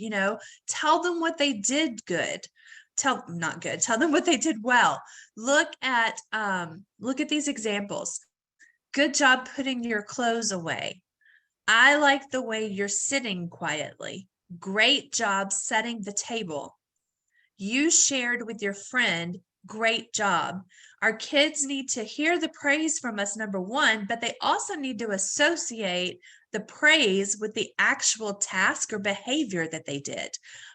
Speaker 2: tell them what they did good. Tell them what they did well. Look at these examples. Good job putting your clothes away. I like the way you're sitting quietly. Great job setting the table. You shared with your friend. Great job. Our kids need to hear the praise from us, number one, but they also need to associate the praise with the actual task or behavior that they did.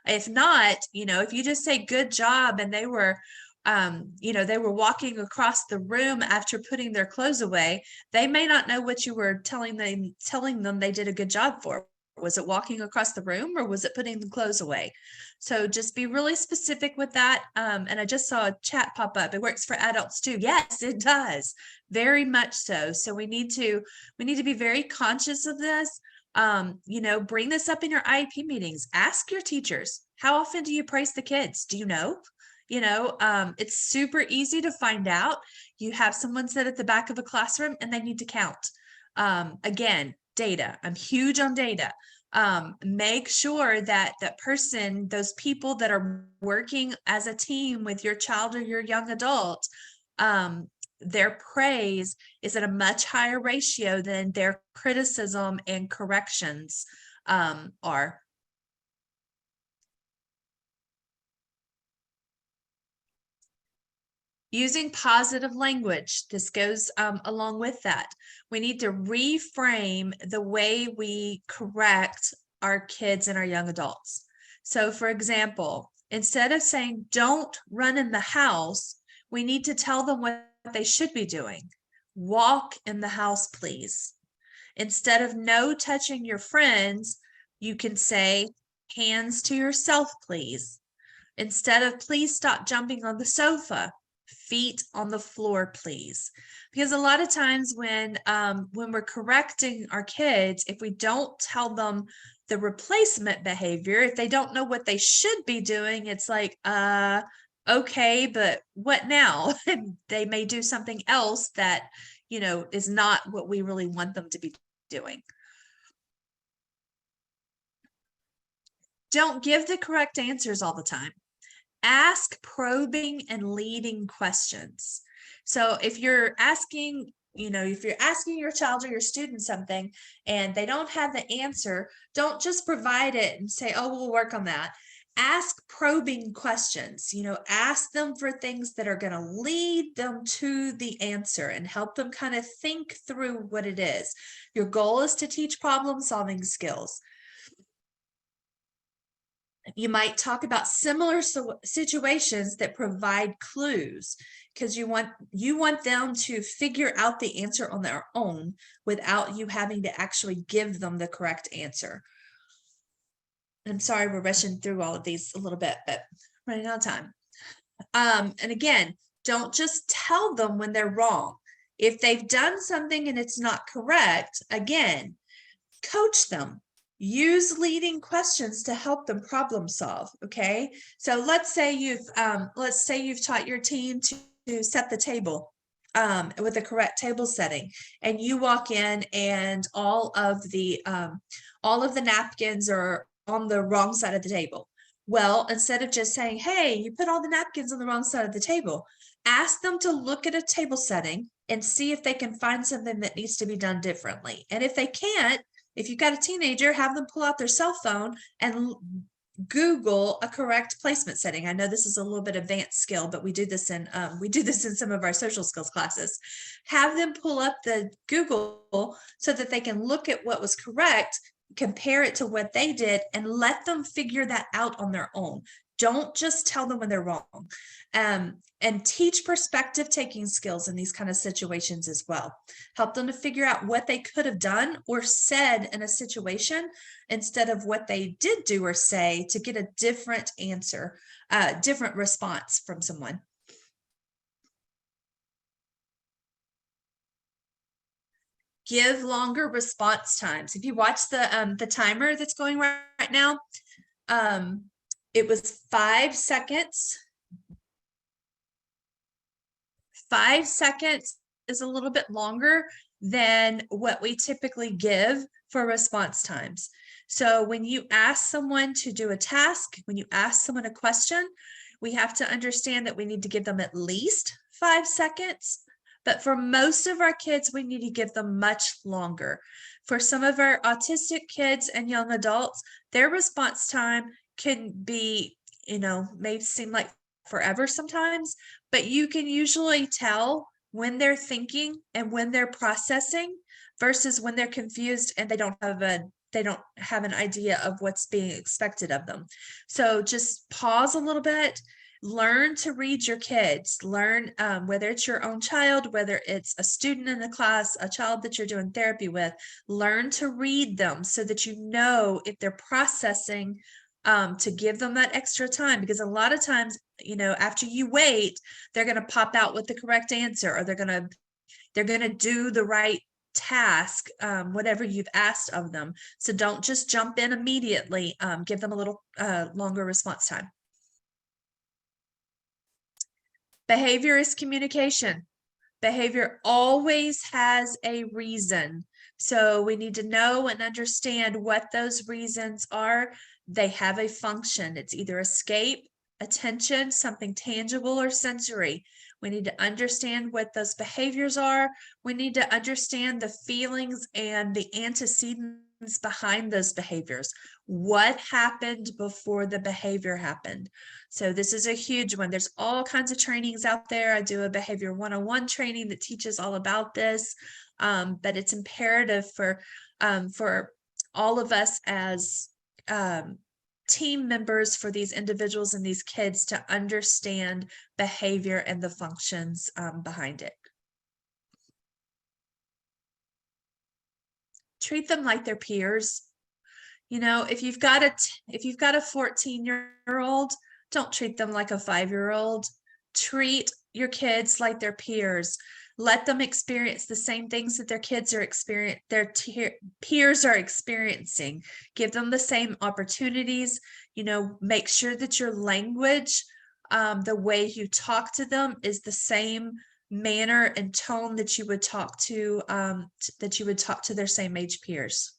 Speaker 2: If not, if you just say good job and they were they were walking across the room after putting their clothes away, they may not know what you were telling them they did a good job for. Was it walking across the room, or was it putting the clothes away? So just be really specific with that. And I just saw a chat pop up. It works for adults too. Yes, it does. Very much so. So we need to be very conscious of this. Bring this up in your IEP meetings. Ask your teachers, how often do you praise the kids? Do you know? It's super easy to find out. You have someone sit at the back of a classroom and they need to count. Again, data. I'm huge on data. Make sure that those people that are working as a team with your child or your young adult, their praise is at a much higher ratio than their criticism and corrections are. Using positive language, this goes along with that. We need to reframe the way we correct our kids and our young adults. So for example, instead of saying, don't run in the house, we need to tell them what they should be doing. Walk in the house, please. Instead of no touching your friends, you can say, hands to yourself, please. Instead of please stop jumping on the sofa, feet on the floor, please. Because a lot of times when we're correcting our kids, if we don't tell them the replacement behavior, if they don't know what they should be doing, it's like, okay, but what now? They may do something else that, is not what we really want them to be doing. Don't give the correct answers all the time. Ask probing and leading questions. So if you're asking your child or your student something and they don't have the answer, don't just provide it and say, oh, we'll work on that. Ask probing questions. Ask them for things that are going to lead them to the answer and help them kind of think through what it is. Your goal is to teach problem-solving skills. You might talk about similar situations that provide clues, because you want them to figure out the answer on their own without you having to actually give them the correct answer. I'm sorry we're rushing through all of these a little bit, but running out of time. And again, don't just tell them when they're wrong. If they've done something and it's not correct, again, coach them. Use leading questions to help them problem solve. Okay, so let's say you've taught your team to set the table with the correct table setting, and you walk in and all of the napkins are on the wrong side of the table. Well, instead of just saying, hey, you put all the napkins on the wrong side of the table, ask them to look at a table setting and see if they can find something that needs to be done differently. And if they can't, if you've got a teenager, have them pull out their cell phone and Google a correct placement setting. I know this is a little bit advanced skill, but we do this in some of our social skills classes. Have them pull up the Google so that they can look at what was correct, compare it to what they did, and let them figure that out on their own. Don't just tell them when they're wrong. And teach perspective taking skills in these kind of situations as well. Help them to figure out what they could have done or said in a situation instead of what they did do or say, to get a different answer, different response from someone. Give longer response times. If you watch the timer that's going right now, it was 5 seconds. 5 seconds is a little bit longer than what we typically give for response times. So when you ask someone to do a task, when you ask someone a question, we have to understand that we need to give them at least 5 seconds. But for most of our kids, we need to give them much longer. For some of our autistic kids and young adults, their response time can be, may seem like forever sometimes, but you can usually tell when they're thinking and when they're processing versus when they're confused and they don't have an idea of what's being expected of them. So just pause a little bit, learn to read your kids, learn whether it's your own child, whether it's a student in the class, a child that you're doing therapy with, learn to read them so that you know if they're processing, to give them that extra time, because a lot of times, after you wait, they're going to pop out with the correct answer, or they're going to do the right task, whatever you've asked of them. So don't just jump in immediately. Give them a little longer response time. Behavior is communication. Behavior always has a reason. So we need to know and understand what those reasons are. They have a function. It's either escape, attention, something tangible, or sensory. We need to understand what those behaviors are. We need to understand the feelings and the antecedents behind those behaviors. What happened before the behavior happened? So this is a huge one. There's all kinds of trainings out there. I do a behavior 101 training that teaches all about this, but it's imperative for all of us as team members for these individuals and these kids to understand behavior and the functions behind it. Treat them like their peers. If you've got a 14-year-old, don't treat them like a 5-year-old. Treat your kids like their peers. Let them experience the same things that their peers are experiencing. Give them the same opportunities. Make sure that your language, the way you talk to them, is the same manner and tone that you would talk to their same age peers.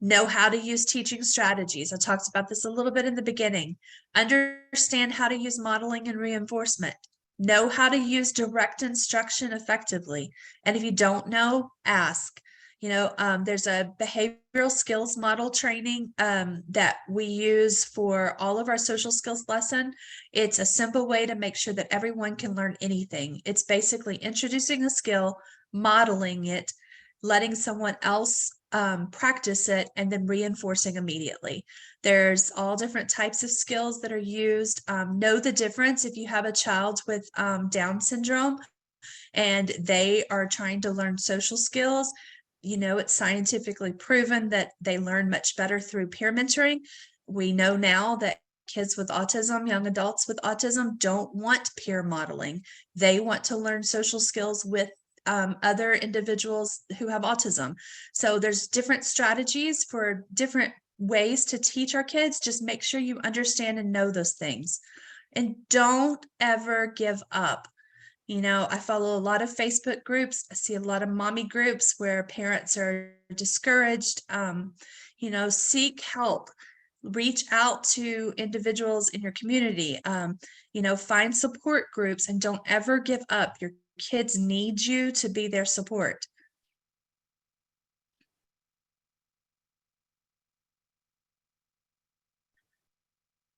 Speaker 2: Know how to use teaching strategies. I talked about this a little bit in the beginning. Understand how to use modeling and reinforcement. Know how to use direct instruction effectively. And if you don't know, ask. There's a behavioral skills model training that we use for all of our social skills lesson. It's a simple way to make sure that everyone can learn anything. It's basically introducing a skill, modeling it, letting someone else practice it, and then reinforcing immediately. There's all different types of skills that are used. Know the difference if you have a child with Down syndrome and they are trying to learn social skills. It's scientifically proven that they learn much better through peer mentoring. We know now that kids with autism, young adults with autism, don't want peer modeling. They want to learn social skills with other individuals who have autism. So there's different strategies for different ways to teach our kids. Just make sure you understand and know those things. And don't ever give up. I follow a lot of Facebook groups. I see a lot of mommy groups where parents are discouraged. Seek help. Reach out to individuals in your community. Find support groups, and don't ever give up. Your kids need you to be their support.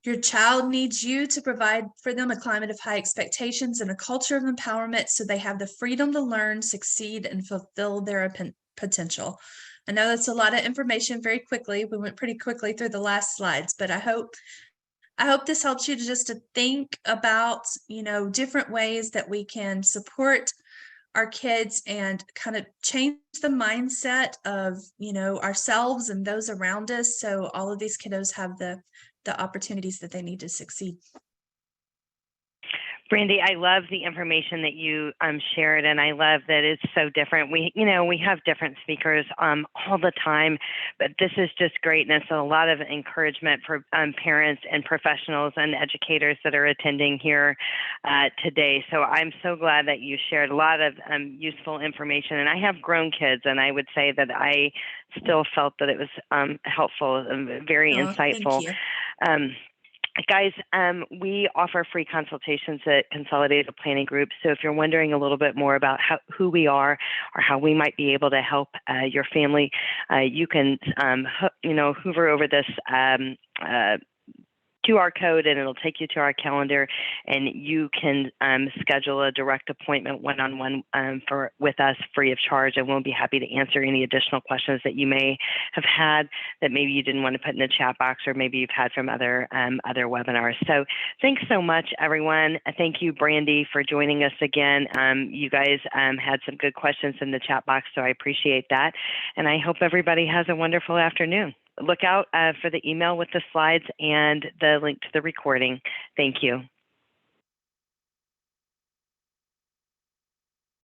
Speaker 2: Your child needs you to provide for them a climate of high expectations and a culture of empowerment so they have the freedom to learn, succeed, and fulfill their potential. I know that's a lot of information very quickly. We went pretty quickly through the last slides, but I hope this helps you to think about, different ways that we can support our kids and kind of change the mindset of, ourselves and those around us. So all of these kiddos have the opportunities that they need to succeed.
Speaker 1: Brandi, I love the information that you shared, and I love that it's so different. We have different speakers all the time, but this is just great, and it's a lot of encouragement for parents and professionals and educators that are attending here today. So I'm so glad that you shared a lot of useful information. And I have grown kids, and I would say that I still felt that it was helpful and very insightful.
Speaker 2: Thank you.
Speaker 1: Guys, we offer free consultations at Consolidated Planning Group. So if you're wondering a little bit more about who we are or how we might be able to help your family, you can, hover over this QR code and it'll take you to our calendar, and you can schedule a direct appointment one-on-one with us free of charge, and we'll be happy to answer any additional questions that you may have had that maybe you didn't want to put in the chat box, or maybe you've had from other webinars. So thanks so much, everyone. Thank you, Brandi, for joining us again. You guys had some good questions in the chat box, so I appreciate that. And I hope everybody has a wonderful afternoon. Look out for the email with the slides and the link to the recording. Thank you.